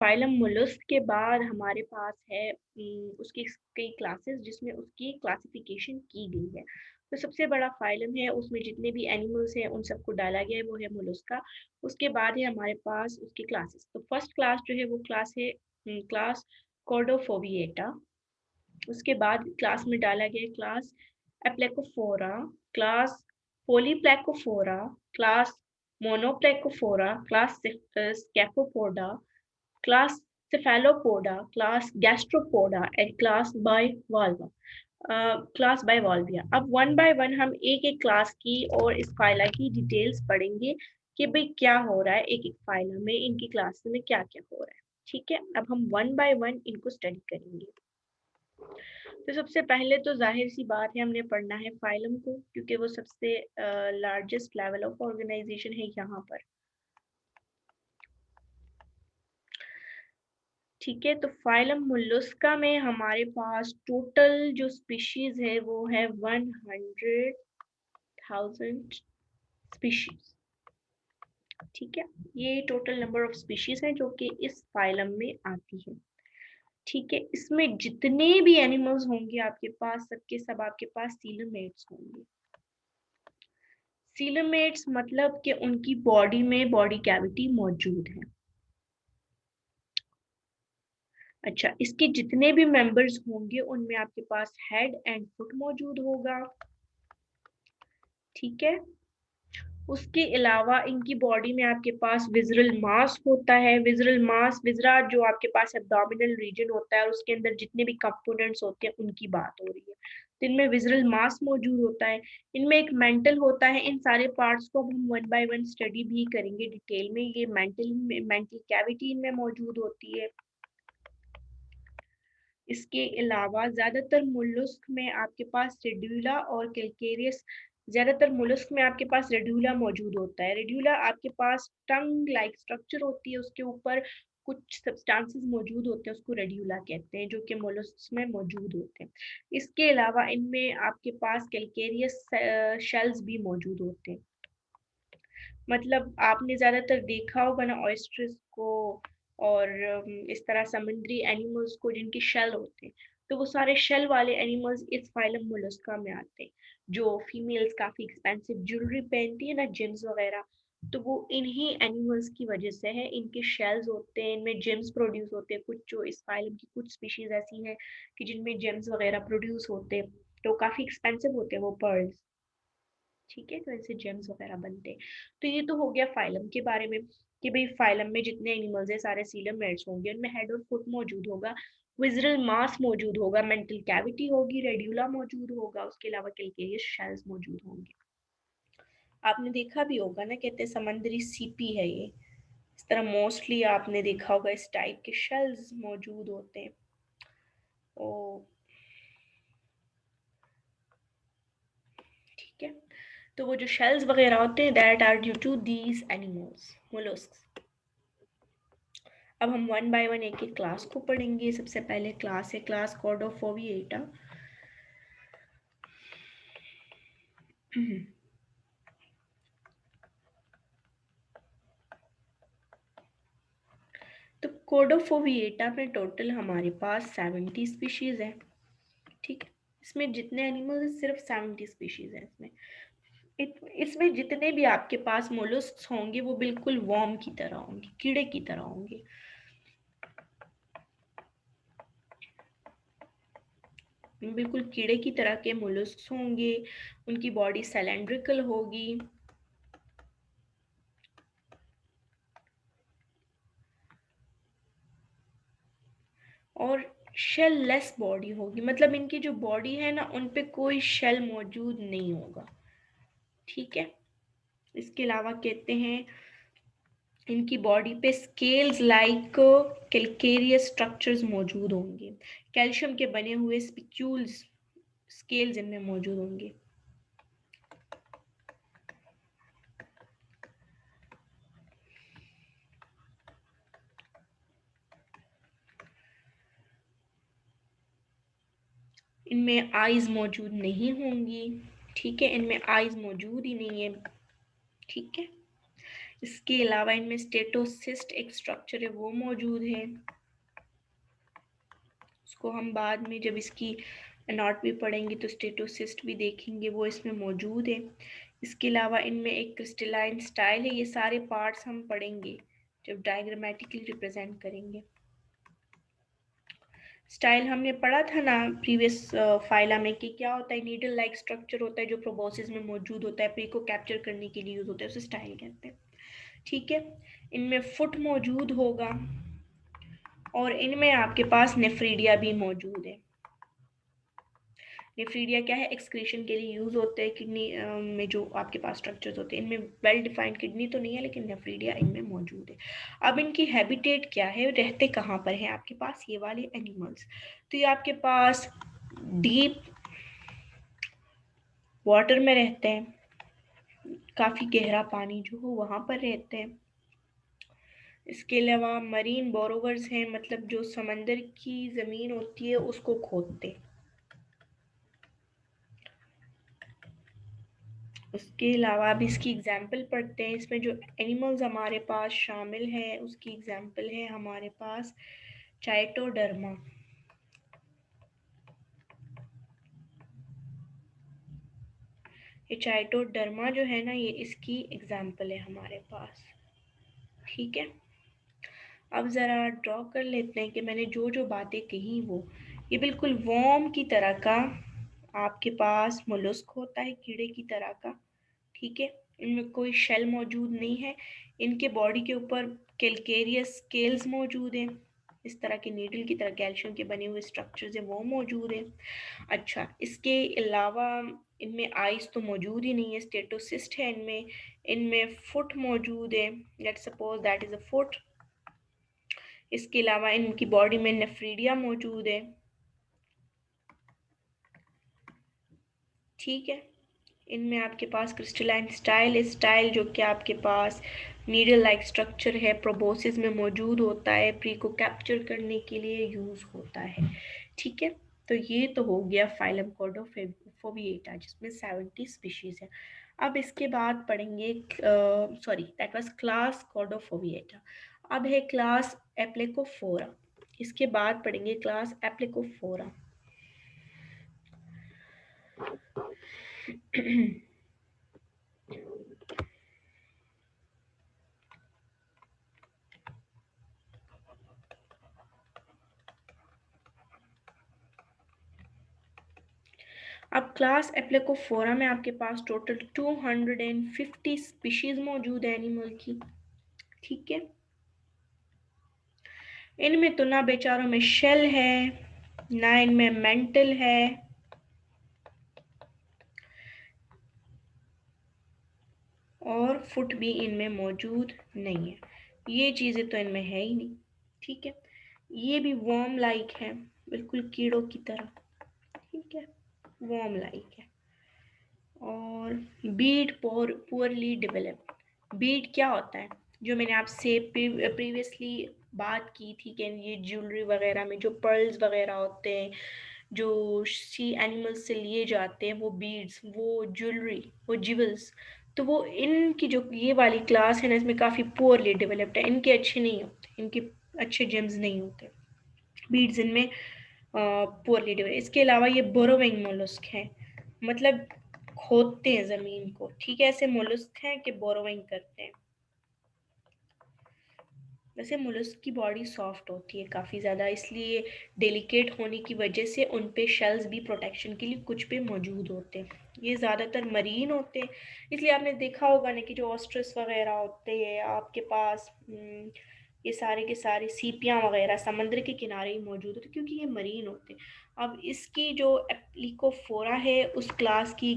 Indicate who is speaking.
Speaker 1: Phylum mollusc के बाद हमारे पास है उसकी कई क्लासेस जिसमें उसकी क्लासिफिकेशन की गई है। तो सबसे बड़ा फाइलम है, उसमें जितने भी एनिमल्स हैं उन सबको डाला गया है, वो है मोलस्का। उसके बाद है हमारे पास उसकी क्लासेस। तो फर्स्ट क्लास जो है वो क्लास है क्लास कॉर्डोफोविएटा। उसके बाद क्लास में डाला गया class Aplacophora, class Polyplacophora, class Monoplacophora, class Scaphopoda, class cephalopoda, class Gastropoda and class Bivalva. Class Bivalvia. अब वन बाय वन हम एक एक क्लास की और इस फाइला की डिटेल्स पढ़ेंगे कि भाई क्या हो रहा है एक एक फाइला में, इनकी क्लास में क्या क्या हो रहा है। ठीक है, अब हम वन बाय वन इनको स्टडी करेंगे। तो सबसे पहले तो जाहिर सी बात है हमने पढ़ना है फाइलम को, क्योंकि वो सबसे लार्जेस्ट लेवल ऑफ ऑर्गेनाइजेशन है यहाँ पर। ठीक है, तो फाइलम मोलस्का में हमारे पास टोटल जो स्पीशीज है वो है 100,000 स्पीशीज। ठीक है, ये टोटल नंबर ऑफ स्पीशीज है जो कि इस फाइलम में आती है। ठीक है, इसमें जितने भी एनिमल्स होंगे आपके पास, सबके सब आपके पास सीलोमेट्स होंगे। सीलोमेट्स मतलब कि उनकी बॉडी में बॉडी कैविटी मौजूद है। अच्छा, इसके जितने भी मेंबर्स होंगे उनमें आपके पास हेड एंड फुट मौजूद होगा। ठीक है, उसके अलावा इनकी बॉडी में आपके पास विजरल मास होता है। विजरल मास, विजरा जो आपके पास एब्डोमिनल रीजन होता है और उसके अंदर जितने भी कंपोनेंट्स होते हैं उनकी बात हो रही है, तो इनमें विजरल मास मौजूद होता है। इनमें एक मेंटल होता है। इन सारे पार्ट्स को अब हम वन बाय वन स्टडी भी करेंगे डिटेल में। ये मेंटल कैविटी इनमें मौजूद होती है। इसके अलावा ज्यादातर मोलस्क में आपके पास रेड्यूला और कैलकेरियस, ज्यादातर मोलस्क में आपके पास रेड्यूला मौजूद होता है। रेड्यूला आपके पास टंग लाइक स्ट्रक्चर होती है, उसके ऊपर कुछ सब्सटेंसेस मौजूद होते हैं, उसको रेड्यूला कहते हैं, जो कि मोलस्क में मौजूद होते हैं। इसके अलावा इनमें आपके पास कैलकेरियस शेल्स भी मौजूद होते हैं। मतलब आपने ज्यादातर देखा होगा ना ऑयस्टर्स को और इस तरह समुद्री एनिमल्स को जिनके शेल होते हैं, तो वो सारे शेल वाले एनिमल्स इस फाइलम मोलस्का में आते हैं। जो फीमेल्स काफी एक्सपेंसिव ज्वेलरी पहनती है ना, जेम्स वगैरह, तो वो इन्हीं एनिमल्स की वजह से है। इनके शेल्स होते हैं, इनमें जेम्स प्रोड्यूस होते हैं। कुछ जो इस फाइलम की कुछ स्पीशीज ऐसी हैं कि जिनमें जेम्स वगैरह प्रोड्यूस होते हैं, तो काफी एक्सपेंसिव होते हैं वो पर्ल्स। ठीक है, तो इनसे जेम्स वगैरह बनते हैं। तो ये तो हो गया फाइलम के बारे में कि भाई फाइलम में जितने एनिमल्स हैं सारे सीलोमेट्स होंगे, उनमें हेड और फुट मौजूद होगा, विजरल मास मौजूद होगा, मेंटल कैविटी होगी, रेड्यूला मौजूद होगा, उसके अलावा कैलकेरियस शेल्स मौजूद होंगे। आपने देखा भी होगा ना, कहते हैं समंदरी सीपी है ये। इस तरह मोस्टली आपने देखा होगा इस टाइप के शेल्स मौजूद होते हैं। ओ ठीक है, तो वो जो शेल्स वगैरह होते हैं that are due to these animals molluscs. अब हम वन बाय वन एक एक क्लास को पढ़ेंगे। सबसे पहले क्लास है क्लास कॉर्डोफोविएटा। तो कॉर्डोफोविएटा में टोटल हमारे पास 70 स्पीशीज है। ठीक है, इसमें जितने एनिमल्स सिर्फ 70 स्पीशीज है। इसमें जितने भी आपके पास मोलस्क्स होंगे वो बिल्कुल वर्म की तरह होंगे, कीड़े की तरह होंगे। बिल्कुल कीड़े की तरह के मोलस्क्स होंगे। उनकी बॉडी सिलेंड्रिकल होगी और शेल लेस बॉडी होगी। मतलब इनकी जो बॉडी है ना, उन पे कोई शेल मौजूद नहीं होगा। ठीक है, इसके अलावा कहते हैं इनकी बॉडी पे स्केल्स लाइक कैल्केरियस स्ट्रक्चर्स मौजूद होंगे। कैल्शियम के बने हुए स्पिक्यूल्स स्केल्स इनमें मौजूद होंगे। इनमें आईज मौजूद नहीं होंगी। ठीक है, इनमें आईज मौजूद ही नहीं है। ठीक है, इसके अलावा इनमें स्टेटोसिस्ट एक स्ट्रक्चर है वो मौजूद है, उसको हम बाद में जब इसकी एनाटॉमी पढ़ेंगे तो स्टेटोसिस्ट भी देखेंगे, वो इसमें मौजूद है। इसके अलावा इनमें एक क्रिस्टलाइन स्टाइल है, ये सारे पार्ट्स हम पढ़ेंगे जब डायग्रामेटिकली रिप्रेजेंट करेंगे। स्टाइल हमने पढ़ा था ना प्रीवियस फाइला में कि क्या होता है, नीडल लाइक स्ट्रक्चर होता है जो प्रोबोसिस में मौजूद होता है, प्री को कैप्चर करने के लिए यूज होता है, उसे स्टाइल कहते हैं। ठीक है, इनमें फुट मौजूद होगा और इनमें आपके पास नेफ्रीडिया भी मौजूद है। नेफ्रीडिया क्या है, एक्सक्रीशन के लिए यूज होते हैं किडनी में जो आपके पास स्ट्रक्चर्स होते हैं, इनमें वेल डिफाइंड किडनी तो नहीं है लेकिन नेफ्रीडिया इनमें मौजूद है। अब इनकी हैबिटेट क्या है, रहते कहाँ पर है आपके पास ये वाले एनिमल्स, तो ये आपके पास डीप वाटर में रहते हैं, काफ़ी गहरा पानी जो हो वहाँ पर रहते हैं। इसके अलावा मरीन बोरोवर्स हैं, मतलब जो समंदर की ज़मीन होती है उसको खोदते हैं। उसके अलावा अब इसकी एग्जाम्पल पढ़ते हैं, इसमें जो एनिमल्स हमारे पास शामिल हैं उसकी एग्जाम्पल है हमारे पास चाइटोडर्मा। ये चाइटोडर्मा जो है ना, ये इसकी एग्जाम्पल है हमारे पास। ठीक है, अब ज़रा ड्रॉ कर लेते हैं कि मैंने जो जो बातें कही वो, ये बिल्कुल वॉर्म की तरह का आपके पास मोलस्क होता है, कीड़े की तरह का। ठीक है, इनमें कोई शेल मौजूद नहीं है, इनके बॉडी के ऊपर कैल्केरियस स्केल्स मौजूद हैं, इस तरह के नीडल की तरह कैल्शियम के बने हुए स्ट्रक्चर्स हैं वो मौजूद हैं। अच्छा, इसके अलावा इनमें आइस तो मौजूद ही नहीं है, स्टेटोसिस्ट है इनमें। इनमें फुट मौजूद है, let's suppose that is a foot. इसके अलावा इनकी बॉडी में नेफ्रीडिया मौजूद है। ठीक है, इनमें आपके पास क्रिस्टलाइन स्टाइल, स्टाइल जो कि आपके पास नीडल लाइक स्ट्रक्चर है, प्रोबोसिस में मौजूद होता है, प्री को कैप्चर करने के लिए यूज़ होता है। ठीक है, तो ये तो हो गया फाइलम कॉर्डोफोविएटा जिसमें 70 स्पीशीज है। अब इसके बाद पढ़ेंगे, सॉरी दैट वाज क्लास कॉर्डोफोविएटा। अब है क्लास एप्लिकोफोरा, इसके बाद पढ़ेंगे क्लास एप्लिकोफोरा। अब क्लास एप्लिकोफोरा में आपके पास टोटल 250 स्पीशीज मौजूद है एनिमल की। ठीक है, इनमें तो ना बेचारों में शेल है, ना इनमें मेंटल है, और फुट भी इनमें मौजूद नहीं है, ये चीज़ें तो इनमें है ही नहीं। ठीक है, ये भी वॉर्म लाइक है, बिल्कुल कीड़ों की तरह। ठीक है, वॉर्म लाइक है। और बीट पुअरली डेवलप्ड, बीट क्या होता है, जो मैंने आपसे प्रीवियसली बात की थी कि ये ज्वेलरी वगैरह में जो पर्ल्स वगैरह होते हैं जो सी एनिमल्स से लिए जाते हैं, वो बीड्स, वो ज्वेलरी, वो ज्वेल्स, तो वो इनकी जो ये वाली क्लास है ना, इसमें काफ़ी पुअरली डेवलप्ड है, इनके अच्छे नहीं होते, इनके अच्छे जेम्स नहीं होते बीड्स इनमें, पुअरली डेवलप। इसके अलावा ये बोरोविंग मोलस्क है, मतलब खोदते हैं ज़मीन को। ठीक है, ऐसे मोलस्क हैं कि बोरोविंग करते हैं। वैसे मोलस्क की बॉडी सॉफ्ट होती है काफ़ी ज़्यादा, इसलिए डेलिकेट होने की वजह से उन पे शेल्स भी प्रोटेक्शन के लिए कुछ पे मौजूद होते हैं। ये ज़्यादातर मरीन होते हैं, इसलिए आपने देखा होगा ना कि जो ऑस्ट्रिच वगैरह होते हैं आपके पास, ये सारे के सारे सीपियाँ वगैरह समुद्र के किनारे ही मौजूद होते हैं क्योंकि ये मरीन होते हैं। अब इसकी जो एप्लिकोफोरा है उस क्लास की